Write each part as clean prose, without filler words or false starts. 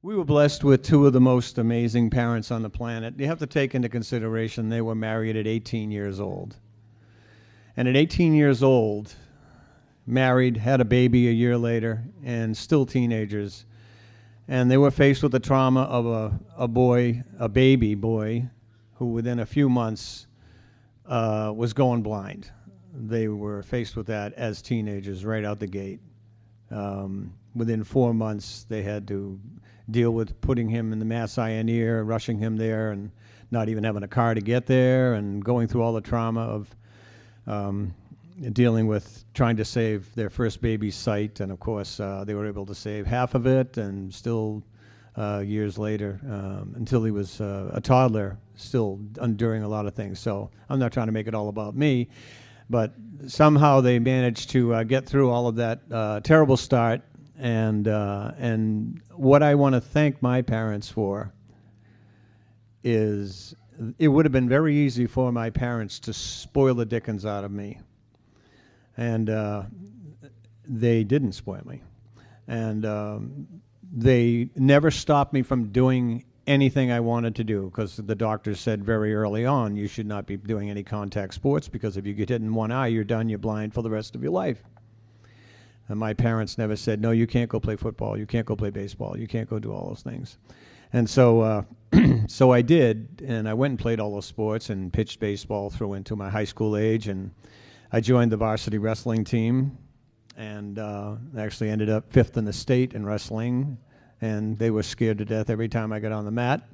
We were blessed with two of the most amazing parents on the planet. You have to take into consideration they were married at 18 years old. And at 18 years old, married, had a baby a year later, and still teenagers. And they were faced with the trauma of a baby boy, who within a few months was going blind. They were faced with that as teenagers right out the gate. Within 4 months, they had to deal with putting him in the Mass Eye and Ear, rushing him there, and not even having a car to get there, and going through all the trauma of dealing with trying to save their first baby's sight. And of course, they were able to save half of it, and still years later, until he was a toddler, still enduring a lot of things. So I'm not trying to make it all about me, but somehow they managed to get through all of that terrible start. And what I want to thank my parents for is it would have been very easy for my parents to spoil the dickens out of me. And they didn't spoil me. And they never stopped me from doing anything I wanted to do, because the doctors said very early on, you should not be doing any contact sports, because if you get hit in one eye, you're done, you're blind for the rest of your life. And my parents never said, no, you can't go play football, you can't go play baseball, you can't go do all those things. And so so I did, and I went and played all those sports and pitched baseball through into my high school age, and I joined the varsity wrestling team, and actually ended up 5th in the state in wrestling, and they were scared to death every time I got on the mat.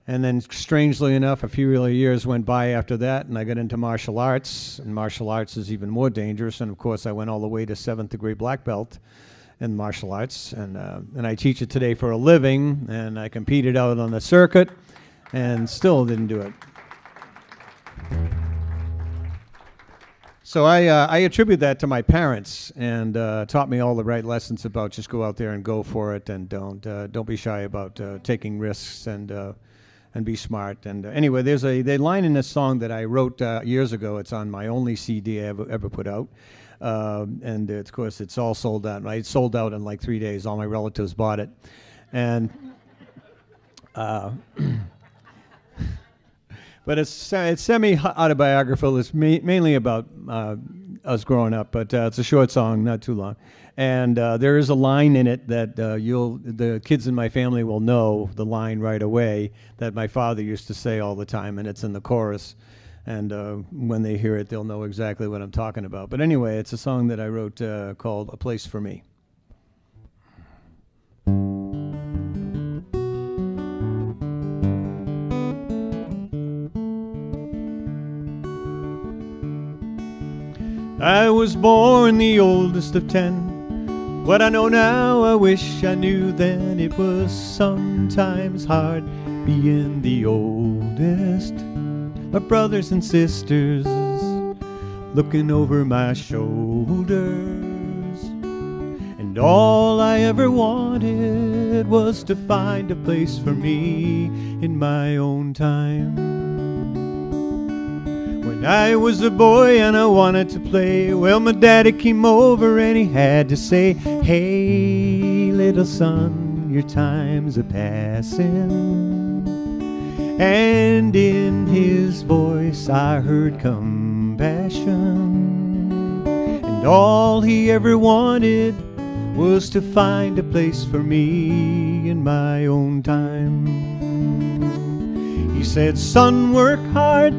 And then, strangely enough, a few early years went by after that, and I got into martial arts, and martial arts is even more dangerous. And of course, I went all the way to 7th degree black belt in martial arts, and I teach it today for a living, and I competed out on the circuit, and still didn't do it. So I attribute that to my parents, and taught me all the right lessons about just go out there and go for it, and don't be shy about taking risks, and be smart. And anyway, there's a line in this song that I wrote years ago. It's on my only CD I ever put out. And of course, it's all sold out. Right? It sold out in like 3 days. All my relatives bought it. And but it's semi-autobiographical. It's mainly about us growing up, but it's a short song, not too long. And there is a line in it that the kids in my family will know the line right away, that my father used to say all the time, and it's in the chorus. And when they hear it, they'll know exactly what I'm talking about. But anyway, it's a song that I wrote called "A Place for Me." I was born the oldest of 10. What I know now, I wish I knew then. It was sometimes hard being the oldest. My brothers and sisters looking over my shoulders. And all I ever wanted was to find a place for me in my own time. When I was a boy and I wanted to play, well, my daddy came over and he had to say, hey, little son, your time's a-passing. And in his voice I heard compassion. And all he ever wanted was to find a place for me in my own time. He said, son, work hard,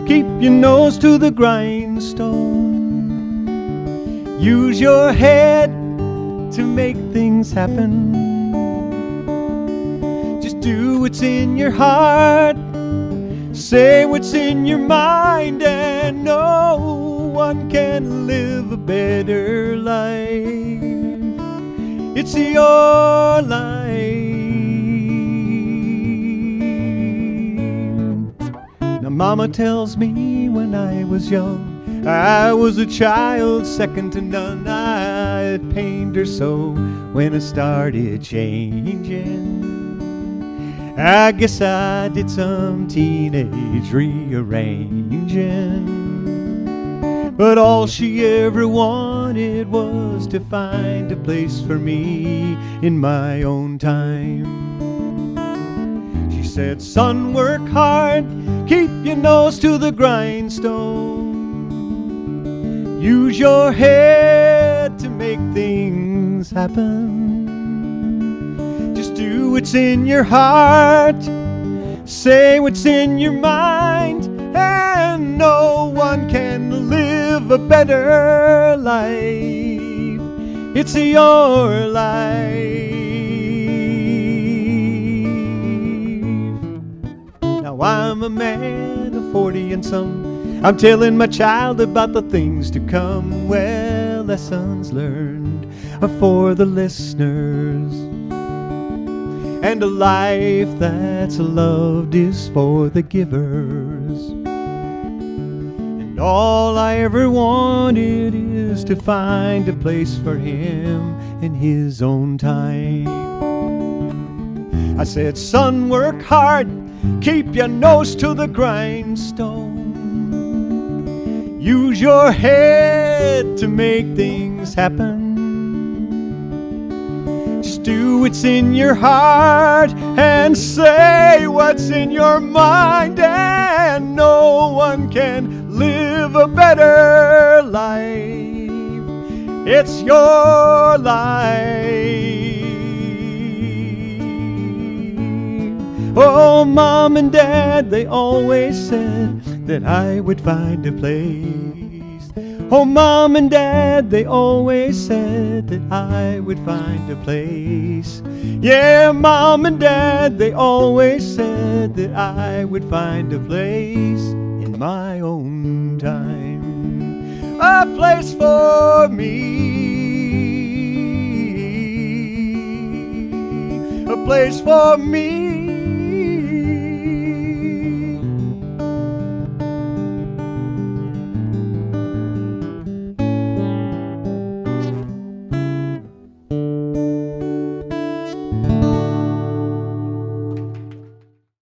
keep your nose to the grindstone. Use your head to make things happen. Just do what's in your heart, say what's in your mind, and no one can live a better life. It's your life. Mama tells me when I was young, I was a child second to none. It pained her so when I started changing. I guess I did some teenage rearranging. But all she ever wanted was to find a place for me in my own time. She said, son, work hard, keep your nose to the grindstone. Use your head to make things happen. Just do what's in your heart, say what's in your mind, and no one can live a better life. It's your life. Now I'm a man of 40 and some. I'm telling my child about the things to come. Well, lessons learned are for the listeners, and a life that's loved is for the givers. And all I ever wanted is to find a place for him in his own time. I said, son, work hard, keep your nose to the grindstone. Use your head to make things happen. Just do what's in your heart and say what's in your mind, and no one can live a better life. It's your life. Oh, Mom and Dad, they always said that I would find a place. Oh, Mom and Dad, they always said that I would find a place. Yeah, Mom and Dad, they always said that I would find a place in my own time. A place for me. A place for me.